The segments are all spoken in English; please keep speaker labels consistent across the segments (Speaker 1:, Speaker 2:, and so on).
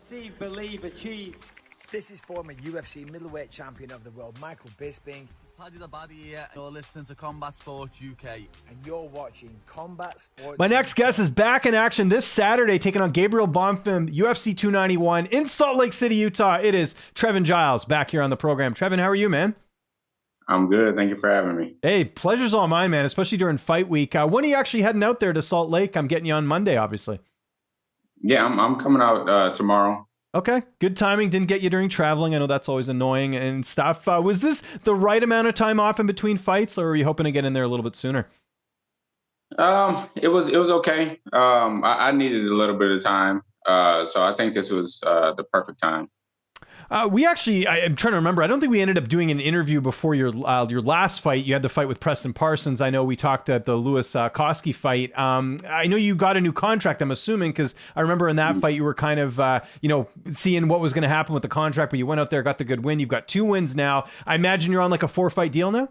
Speaker 1: Conceive, believe, achieve.
Speaker 2: This is former UFC middleweight champion of the world, Michael Bisping.
Speaker 3: Paddy the Baddy here, you're listening to Combat Sports UK.
Speaker 2: And you're watching Combat Sports
Speaker 4: My next guest is back in action this Saturday, taking on Gabriel Bonfim, UFC 291 in Salt Lake City, Utah. It is Trevin Giles back here on the program. Trevin, how are you, man?
Speaker 5: I'm good. Thank you for having me.
Speaker 4: Hey, pleasure's all mine, man, especially during fight week. When are you actually heading out there to Salt Lake? I'm getting you on Monday, obviously.
Speaker 5: Yeah, I'm coming out tomorrow.
Speaker 4: Okay, good timing. Didn't get you during traveling. I know that's always annoying and stuff. Was this the right amount of time off in between fights, or were you hoping to get in there a little bit sooner?
Speaker 5: It was okay. I needed a little bit of time, so I think this was the perfect time.
Speaker 4: I'm trying to remember. I don't think we ended up doing an interview before your last fight. You had the fight with Preston Parsons. I know we talked at the Lewis Koski fight. I know you got a new contract, I'm assuming, because I remember in that fight you were kind of, seeing what was going to happen with the contract, but you went out there, got the good win. You've got 2 wins now. I imagine you're on like a 4-fight deal now?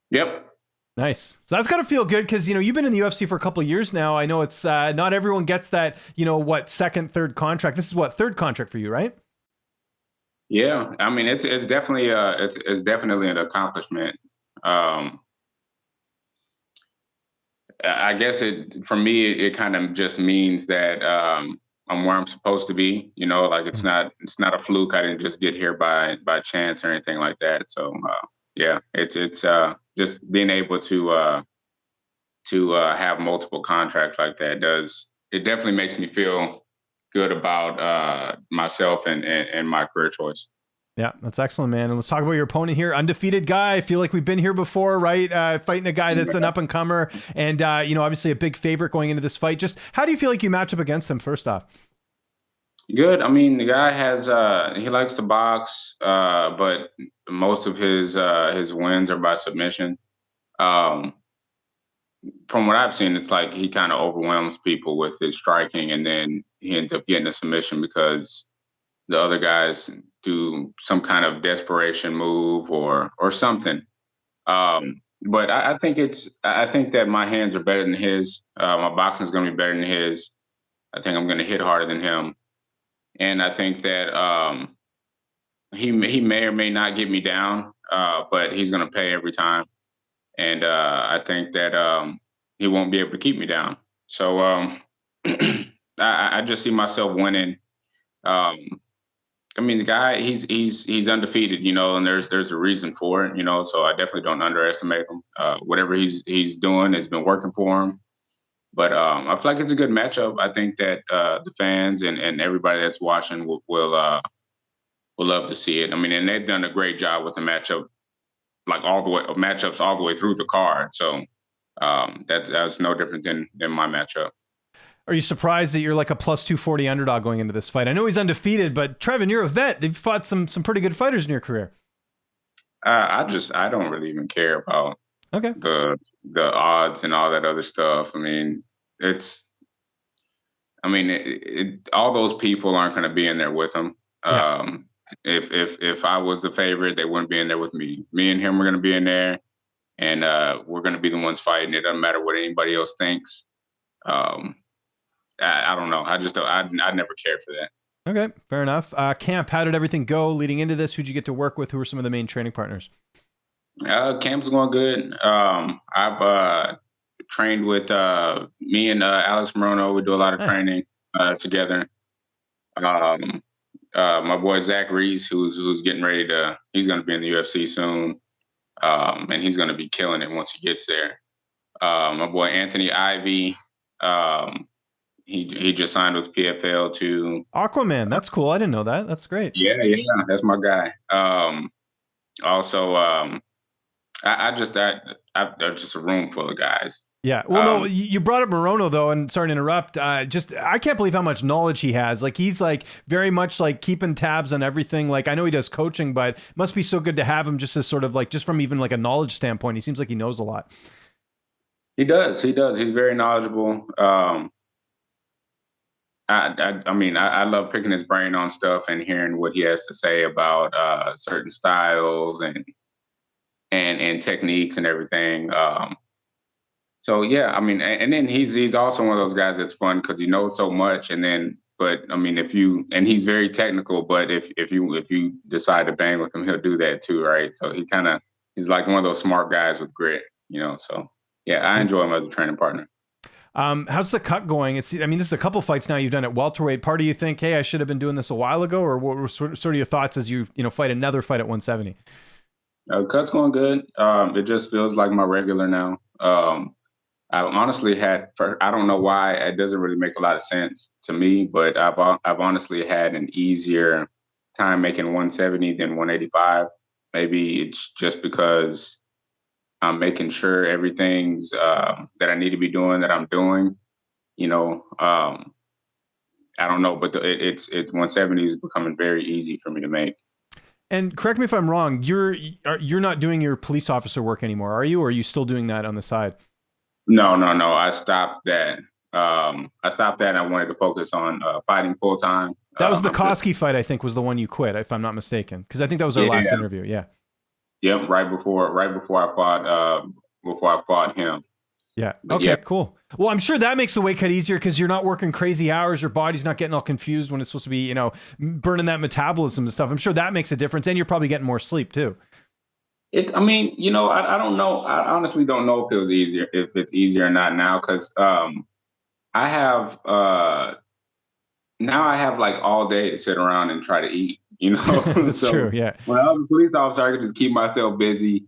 Speaker 5: Yep.
Speaker 4: Nice. So that's got to feel good because, you've been in the UFC for a couple of years now. I know it's not everyone gets that, second, third contract. This is third contract for you, right?
Speaker 5: Yeah, I mean it's definitely it's definitely an accomplishment. I guess for me it kind of just means that I'm where I'm supposed to be. Like it's not a fluke. I didn't just get here by chance or anything like that. So yeah, it's just being able to have multiple contracts like that it definitely makes me feel good about myself and my career choice.
Speaker 4: Yeah, that's excellent, man. And let's talk about your opponent here. Undefeated guy. I feel like we've been here before, right? Fighting a guy that's an up-and-comer and, obviously a big favorite going into this fight. Just how do you feel like you match up against him, first off?
Speaker 5: Good. I mean, the guy has he likes to box, but most of his wins are by submission. From what I've seen, it's like he kind of overwhelms people with his striking, and then he ends up getting a submission because the other guys do some kind of desperation move or something. But I think that my hands are better than his. My boxing is going to be better than his. I think I'm going to hit harder than him, and I think that he may or may not get me down, but he's going to pay every time. And I think that he won't be able to keep me down. So I just see myself winning. I mean, the guy, he's undefeated, and there's a reason for it, so I definitely don't underestimate him. Whatever he's doing has been working for him. But I feel like it's a good matchup. I think that the fans and everybody that's watching will love to see it. I mean, and they've done a great job with the matchup. Like matchups all the way through the card. So that's no different than my matchup.
Speaker 4: Are you surprised that you're like a plus 240 underdog going into this fight? I know he's undefeated, but Trevin, you're a vet. You've fought some pretty good fighters in your career.
Speaker 5: I don't really even care about the odds and all that other stuff. I mean, all those people aren't going to be in there with him. Yeah. If I was the favorite, they wouldn't be in there with me. Me and him are going to be in there, and we're going to be the ones fighting. It doesn't matter what anybody else thinks. I don't know. I never cared for that.
Speaker 4: Okay, fair enough. Camp, how did everything go leading into this? Who'd you get to work with? Who were some of the main training partners?
Speaker 5: Camp's going good. I've trained with me and Alex Morono. We do a lot of training together. My boy Zach Reese, who's getting ready he's going to be in the UFC soon, and he's going to be killing it once he gets there. My boy Anthony Ivy, he just signed with PFL to
Speaker 4: Aquaman. That's cool. I didn't know that. That's great.
Speaker 5: Yeah, that's my guy. Also, I'm just a room full of guys.
Speaker 4: Yeah. Well, no, you brought up Morono though, and sorry to interrupt. I can't believe how much knowledge he has. Like he's like very much like keeping tabs on everything. Like I know he does coaching, but it must be so good to have him just as sort of like, just from even like a knowledge standpoint. He seems like he knows a lot.
Speaker 5: He does. He's very knowledgeable. I love picking his brain on stuff and hearing what he has to say about certain styles and techniques and everything. So yeah, I mean, and then he's also one of those guys that's fun because he knows so much, and then But I mean, and he's very technical, but if you decide to bang with him, he'll do that too, right? So he's like one of those smart guys with grit, So yeah, I enjoy him as a training partner.
Speaker 4: How's the cut going? This is a couple fights now you've done at welterweight. Part of you think, hey, I should have been doing this a while ago, or what were sort of your thoughts as you fight another fight at 170?
Speaker 5: Cut's going good. It just feels like my regular now. I honestly I don't know why, it doesn't really make a lot of sense to me, but I've honestly had an easier time making 170 than 185. Maybe it's just because I'm making sure everything's that I need to be doing that I'm doing. I don't know, but it's 170 is becoming very easy for me to make.
Speaker 4: And correct me if I'm wrong, you're not doing your police officer work anymore, are you? Or are you still doing that on the side?
Speaker 5: No. I stopped that. And I wanted to focus on fighting full time.
Speaker 4: That was the Koski fight, I think, was the one you quit, if I'm not mistaken, because I think that was our last interview. Yeah.
Speaker 5: Yep. Right before I fought him.
Speaker 4: Yeah. Okay, cool. Well, I'm sure that makes the weight cut easier because you're not working crazy hours. Your body's not getting all confused when it's supposed to be, burning that metabolism and stuff. I'm sure that makes a difference. And you're probably getting more sleep too.
Speaker 5: I don't know. I honestly don't know if it's easier or not now. Cause, I have, now I have like all day to sit around and try to eat,
Speaker 4: That's
Speaker 5: So
Speaker 4: true. Yeah.
Speaker 5: when I was a police officer, I could just keep myself busy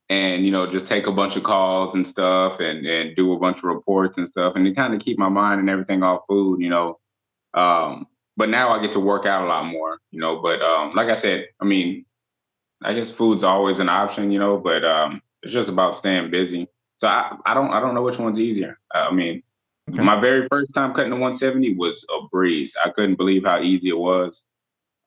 Speaker 5: and, just take a bunch of calls and stuff and do a bunch of reports and stuff and to kind of keep my mind and everything off food, but now I get to work out a lot more, but, like I said, I guess food's always an option, but, it's just about staying busy. So I don't know which one's easier. My very first time cutting the 170 was a breeze. I couldn't believe how easy it was.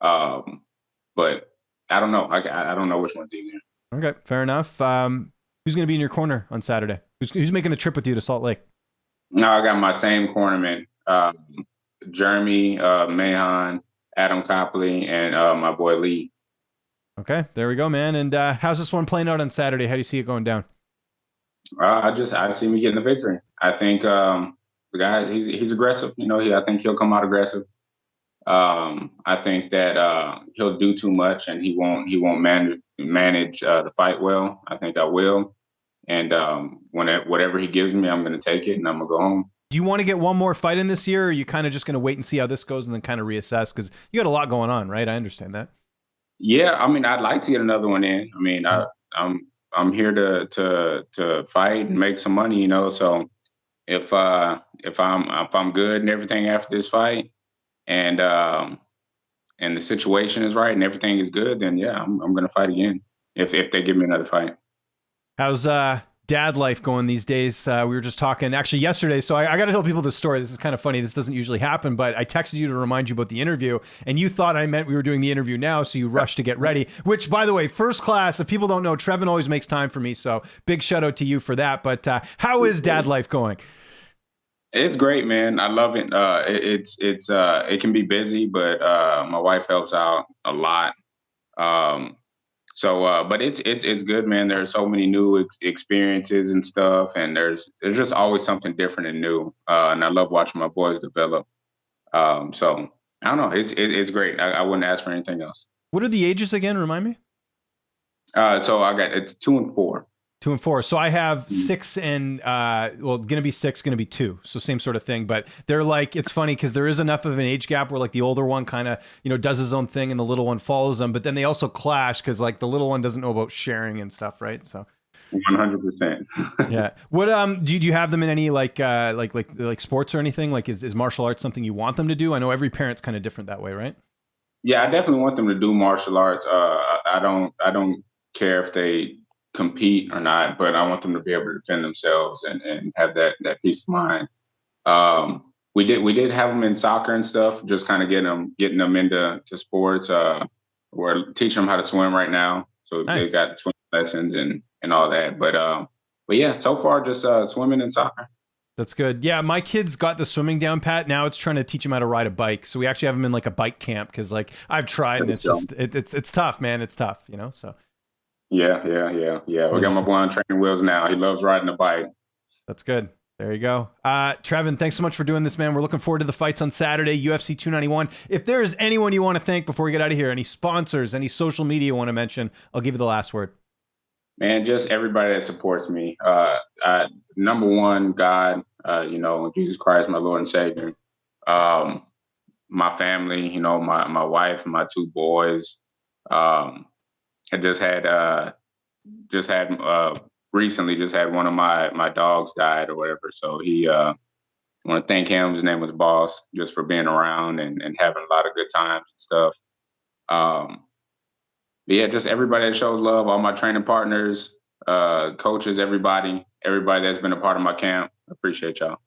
Speaker 5: But I don't know. I don't know which one's easier.
Speaker 4: Okay, fair enough. Who's going to be in your corner on Saturday? Who's making the trip with you to Salt Lake?
Speaker 5: No, I got my same cornerman, Jeremy Mahon, Adam Copley, and my boy Lee.
Speaker 4: Okay, there we go, man. And how's this one playing out on Saturday? How do you see it going down?
Speaker 5: I see me getting the victory. I think the guy, he's aggressive. I think he'll come out aggressive. I think that he'll do too much and he won't manage the fight well. I think I will. And whatever he gives me, I'm going to take it and I'm going to go home.
Speaker 4: Do you want to get one more fight in this year, or are you kind of just going to wait and see how this goes and then kind of reassess? Because you got a lot going on, right? I understand that.
Speaker 5: Yeah, I'd like to get another one in. I'm here to fight and make some money, So if I'm good and everything after this fight, and the situation is right and everything is good, then yeah, I'm gonna fight again if they give me another fight.
Speaker 4: How's dad life going these days? We were just talking actually yesterday, so I got to tell people this story. This is kind of funny. This doesn't usually happen, but I texted you to remind you about the interview, and you thought I meant we were doing the interview now, so you rushed to get ready. Which, by the way, first class. If people don't know, Trevin always makes time for me, so big shout out to you for that. But how is dad life going?
Speaker 5: It's great, man. I love it. It can be busy, but my wife helps out a lot. But it's good, man. There are so many new experiences and stuff, and there's just always something different and new. And I love watching my boys develop. So I don't know. It's great. I wouldn't ask for anything else.
Speaker 4: What are the ages again? Remind me.
Speaker 5: So it's 2 and 4.
Speaker 4: 2 and 4. So I have 6 and gonna be 6, gonna be 2. So same sort of thing. But they're like, it's funny because there is enough of an age gap where like the older one kind of does his own thing and the little one follows them. But then they also clash because like the little one doesn't know about sharing and stuff, right? So
Speaker 5: 100%.
Speaker 4: Yeah. What do you have them in any like sports or anything? Like is martial arts something you want them to do? I know every parent's kind of different that way, right?
Speaker 5: Yeah, I definitely want them to do martial arts. I don't care if they compete or not, but I want them to be able to defend themselves and have that peace of mind. We did have them in soccer and stuff, just kind of getting them into sports. We're teaching them how to swim right now, so nice. They've got swim lessons and all that. But yeah, so far just swimming and soccer.
Speaker 4: That's good. Yeah, my kid's got the swimming down pat. Now it's trying to teach him how to ride a bike. So we actually have him in like a bike camp because like I've tried and it's just it's tough, man. It's tough, So.
Speaker 5: Yeah. We got my boy on training wheels now. He loves riding a bike.
Speaker 4: That's good. There you go. Trevin, thanks so much for doing this, man. We're looking forward to the fights on Saturday, UFC 291. If there is anyone you want to thank before we get out of here, any sponsors, any social media you want to mention, I'll give you the last word.
Speaker 5: Man, just everybody that supports me. Number one, God, Jesus Christ, my Lord and Savior. My family, my wife, my two boys. I recently just had one of my dogs died or whatever. So I want to thank him. His name was Boss, just for being around and having a lot of good times and stuff. But yeah, just everybody that shows love, all my training partners, coaches, everybody that's been a part of my camp. I appreciate y'all.